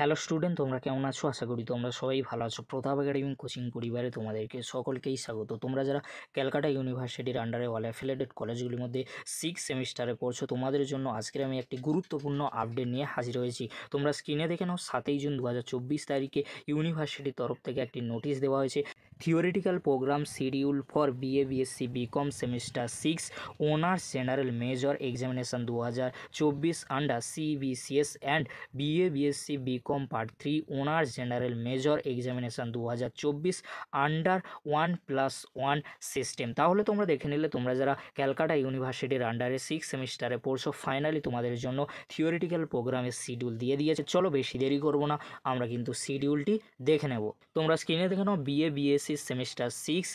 Hello student, তোমরা কেমন আছো? আশা করি তোমরা সবাই ভালো আছো। প্রতাপ একাডেমি কোচিং পরিবারে তোমাদেরকে সকলকেই স্বাগত। তোমরা যারা ক্যালকাটা ইউনিভার্সিটির আন্ডারে অল অ্যাফিলিয়েটেড কলেজগুলির মধ্যে 6 সেমিস্টারে পড়ছো, তোমাদের জন্য আজকের আমি একটি গুরুত্বপূর্ণ আপডেট নিয়ে হাজির হয়েছি। তোমরা স্ক্রিনে দেখে নাও, 7ই জুন 2024 তারিখে ইউনিভার্সিটির তরফ থেকে একটি নোটিশ দেওয়া হয়েছে। Theoretical program schedule for BA BSc BCom semester 6 honours general major examination 2024 under CBCS and BA BSc BCom part 3 honours general major examination 2024 under 1+1 system. তাহলে তোমরা দেখে নিলে, তোমরা যারা ক্যালকাটা ইউনিভার্সিটির আন্ডারে 6 সেমিস্টারে পড়ছো, ফাইনালি তোমাদের জন্য থিওরিটিক্যাল প্রোগ্রামের শিডিউল দিয়ে দিয়েছে। চলো বেশি দেরি করবো না, আমরা কিন্তু শিডিউলটি দেখে নেব। তোমরা স্ক্রিনে দেখে নাও, BA BSc semester 6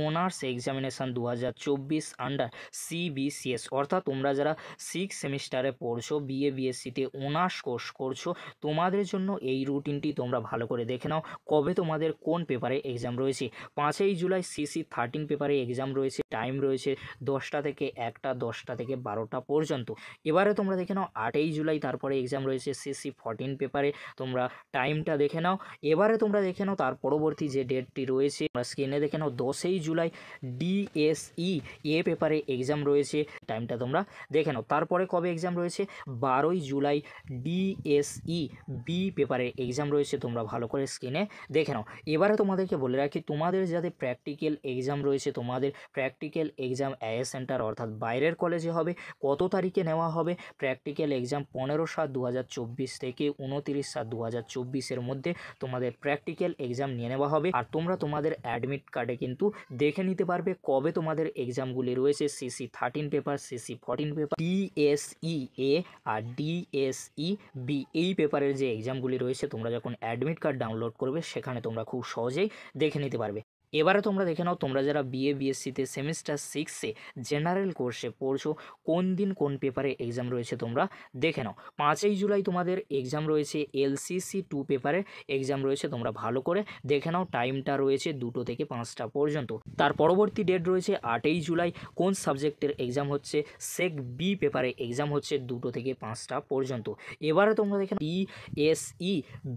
honours examination 2024 under CBCS, অর্থাৎ তোমরা যারা 6 সেমিস্টারে পড়ছো, বিএ বিএসসিতে অনার্স কোর্স করছো, তোমাদের জন্য এই রুটিনটি তোমরা ভালো করে দেখে নাও। কবে তোমাদের কোন পেপারে এক্সাম রয়েছে? 5ই জুলাই CC 13 পেপারে এক্সাম রয়েছে। টাইম রয়েছে 10টা থেকে 1টা, 10টা থেকে 12টা পর্যন্ত। এবারে তোমরা দেখে নাও, 8ই জুলাই তারপরে এক্সাম রয়েছে CC 14 পেপারে। তোমরা টাইমটা দেখে নাও। এবারে তোমরা দেখে নাও তার পরবর্তী যে ডেটটি রয়েছে, তোমরা স্ক্রিনে দেখে নাও, 10ই জুলাই DSE পেপারে এক্সাম রয়েছে। টাইমটা তোমরা দেখে নাও। তারপরে কবে এক্সাম রয়েছে? 12ই জুলাই DSE পেপারে এক্সাম রয়েছে। তোমরা ভালো করে স্ক্রিনে দেখে নাও। এবারে তোমাদেরকে বলে রাখি, তোমাদের যাদের প্র্যাকটিক্যাল এক্সাম রয়েছে, তোমাদের প্র্যাকটিক্যাল এক্সাম AIA সেন্টার অর্থাৎ বাইরের কলেজে হবে। কত তারিখে নেওয়া হবে প্র্যাকটিক্যাল এক্সাম? 15/7/2024 থেকে 29/7/2024 মধ্যে তোমাদের প্র্যাকটিক্যাল এক্সাম নিয়ে নেওয়া হবে। আর তোমরা তোমাদের অ্যাডমিট কার্ডে কিন্তু দেখে নিতে পারবে কবে তোমাদের এক্সামগুলি রয়েছে। CC 13 paper, CC 14 paper, DSE আর DSE এই পেপারের যে এক্সামগুলি রয়েছে, তোমরা যখন অ্যাডমিট কার্ড ডাউনলোড করবে, সেখানে তোমরা খুব সহজেই দেখে নিতে পারবে। এবারে তোমরা দেখে নাও, তোমরা যারা বিএ বিএসসিতে সেমিস্টার 6-এ জেনারেল কোর্সে পড়ছো, কোন দিন কোন পেপারে এক্সাম রয়েছে তোমরা দেখে নাও। 5ই জুলাই তোমাদের এক্সাম রয়েছে, LCC 2 পেপারে এক্সাম রয়েছে। তোমরা ভালো করে দেখে নাও। টাইমটা রয়েছে 2টো থেকে 5টা পর্যন্ত। তার পরবর্তী ডেট রয়েছে 8ই জুলাই। কোন সাবজেক্টের এক্সাম হচ্ছে? সেক বি পেপারে এক্সাম হচ্ছে 2টো থেকে 5টা পর্যন্ত। এবারে তোমরা দেখে নাও, DSE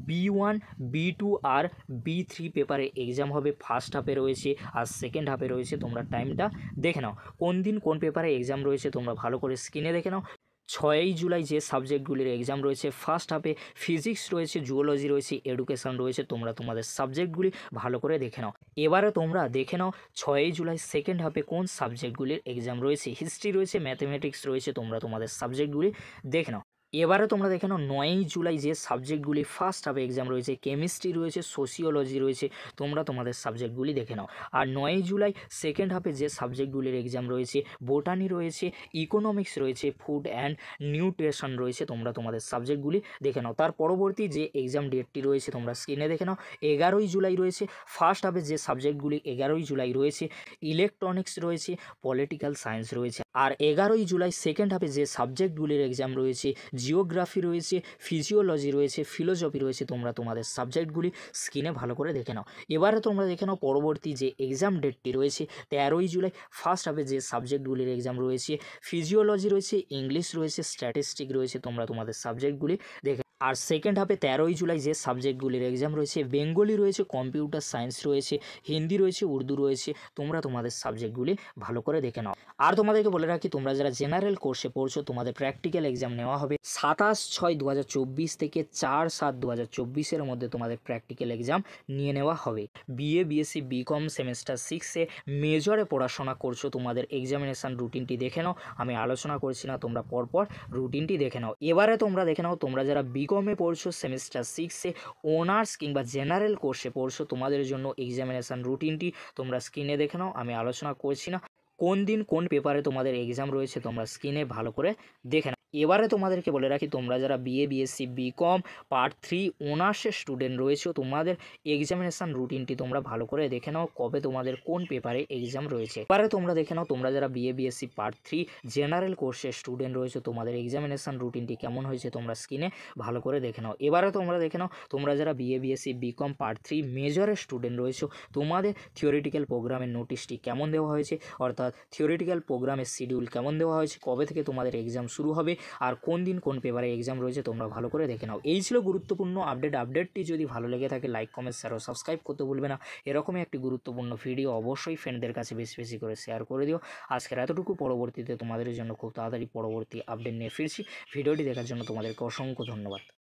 B1 B2 আর B3 পেপারে এক্সাম হবে। ফার্স্ট হাফে রয়েছে আর সেকেন্ড হাফে রয়েছে। তোমরা টাইমটা দেখে নাও। কোন দিন কোন পেপারে এক্সাম রয়েছে তোমরা ভালো করে স্ক্রিনে দেখে নাও। 6ই জুলাই যে সাবজেক্টগুলির এক্সাম রয়েছে, ফার্স্ট হাফে ফিজিক্স রয়েছে, জুওলজি রয়েছে, এডুকেশন রয়েছে। তোমরা তোমাদের সাবজেক্টগুলি ভালো করে দেখে নাও। এবারে তোমরা দেখে নাও, 6ই জুলাই সেকেন্ড হাফে কোন সাবজেক্টগুলির এক্সাম রয়েছে। হিস্ট্রি রয়েছে, ম্যাথমেটিক্স রয়েছে। তোমরা তোমাদের সাবজেক্টগুলি দেখে নাও। এবারে তোমরা দেখে নাও, 9ই জুলাই যে সাবজেক্টগুলি ফার্স্ট হাফে এক্সাম রয়েছে, কেমিস্ট্রি রয়েছে, সোশিওলজি রয়েছে। তোমরা তোমাদের সাবজেক্টগুলি দেখে নাও। আর 9ই জুলাই সেকেন্ড হাফে যে সাবজেক্টগুলির এক্সাম রয়েছে, বোটানি রয়েছে, ইকোনমিক্স রয়েছে, ফুড অ্যান্ড নিউট্রিশন রয়েছে। তোমরা তোমাদের সাবজেক্টগুলি দেখে নাও। তার পরবর্তী যে এক্সাম ডেটটি রয়েছে, তোমরা স্ক্রিনে দেখে নাও, 11ই জুলাই রয়েছে। ফার্স্ট হাফে যে সাবজেক্টগুলি 11ই জুলাই রয়েছে, ইলেকট্রনিক্স রয়েছে, পলিটিক্যাল সায়েন্স রয়েছে। আর 11ই জুলাই সেকেন্ড হাফে যে সাবজেক্টগুলির এক্সাম রয়েছে, জিওগ্রাফি রয়েছে, ফিজিওলজি রয়েছে, ফিলোসফি রয়েছে। তোমরা তোমাদের সাবজেক্টগুলি স্ক্রিনে ভালো করে দেখে নাও। এবারে তোমরা দেখে নাও পরবর্তী যে এক্সাম ডেটটি রয়েছে, 13ই জুলাই। ফার্স্ট হাফে যে সাবজেক্টগুলির এক্সাম রয়েছে, ফিজিওলজি রয়েছে, ইংলিশ রয়েছে, স্ট্যাটিস্টিক রয়েছে। তোমরা তোমাদের সাবজেক্টগুলি দেখে। আর সেকেন্ড হাফে 13ই জুলাই যে সাবজেক্টগুলির এক্সাম রয়েছে, বেঙ্গলি রয়েছে, কম্পিউটার সায়েন্স রয়েছে, হিন্দি রয়েছে, উর্দু রয়েছে। তোমরা তোমাদের সাবজেক্টগুলি ভালো করে দেখে নাও। আর তোমাদেরকে বলে রাখি, তোমরা যারা জেনারেল কোর্সে পড়ছো, তোমাদের প্র্যাকটিক্যাল এক্সাম নেওয়া হবে 27/6/2024 থেকে 4/7/2024 মধ্যে। তোমাদের প্র্যাকটিক্যাল এক্সাম নিয়ে নেওয়া হবে। বিএ বিএসসি বিকম সেমিস্টার 6-এ মেজরে পড়াশোনা করছো, তোমাদের এক্সামিনেশান রুটিনটি দেখে নাও। আমি আলোচনা করছি না, তোমরা পরপর রুটিনটি দেখে নাও। এবারে তোমরা দেখে নাও, তোমরা যারা বিকমে পড়ছো, সেমিস্টার 6-এ অনার্স কিংবা জেনারেল কোর্সে পড়ছো, তোমাদের জন্য এক্সামিনেশান রুটিনটি তোমরা স্ক্রিনে দেখে নাও। আমি আলোচনা করছি না। কোন দিন কোন পেপারে তোমাদের এক্সাম রয়েছে তোমরা স্ক্রিনে ভালো করে দেখে নাও। এবারে তোমাদেরকে বলে রাখি, তোমরা যারা বিএ বিএসসি বিকম পার্ট 3 অনার্সের স্টুডেন্ট রয়েছে, তোমাদের এক্সামিনেশান রুটিনটি তোমরা ভালো করে দেখে নাও, কবে তোমাদের কোন পেপারে এক্সাম রয়েছে। এবারে তোমরা দেখে নাও, তোমরা যারা বিএ বিএসসি পার্ট 3 জেনারেল কোর্সের স্টুডেন্ট রয়েছে, তোমাদের এক্সামিনেশান রুটিনটি কেমন হয়েছে তোমরা স্ক্রিনে ভালো করে দেখে নাও। এবারে তোমরা দেখে নাও, তোমরা যারা বিএ বিএসসি বিকম পার্ট 3 মেজরের স্টুডেন্ট রয়েছে, তোমাদের থিওরিটিক্যাল প্রোগ্রামের নোটিশটি কেমন দেওয়া হয়েছে, অর্থাৎ থিওরিটিক্যাল প্রোগ্রামের শিডিউল কেমন দেওয়া হয়েছে, কবে থেকে তোমাদের এক্সাম শুরু হবে, আর কোন দিন কোন পেপারে এক্সাম রয়েছে তোমরা ভালো করে দেখে নাও। এই ছিল গুরুত্বপূর্ণ আপডেটটি যদি ভালো লেগে থাকে লাইক কমেন্ট শেয়ার ও সাবস্ক্রাইব করতে ভুলবে না। এরকমই একটি গুরুত্বপূর্ণ ভিডিও অবশ্যই ফ্রেন্ডদের কাছে বেশি বেশি করে শেয়ার করে দিও। আজকের এতটুকু, পরবর্তীতে তোমাদের জন্য খুব তাড়াতাড়ি পরবর্তী আপডেট নিয়ে ফিরছি। ভিডিওটি দেখার জন্য তোমাদেরকে অসংখ্য ধন্যবাদ।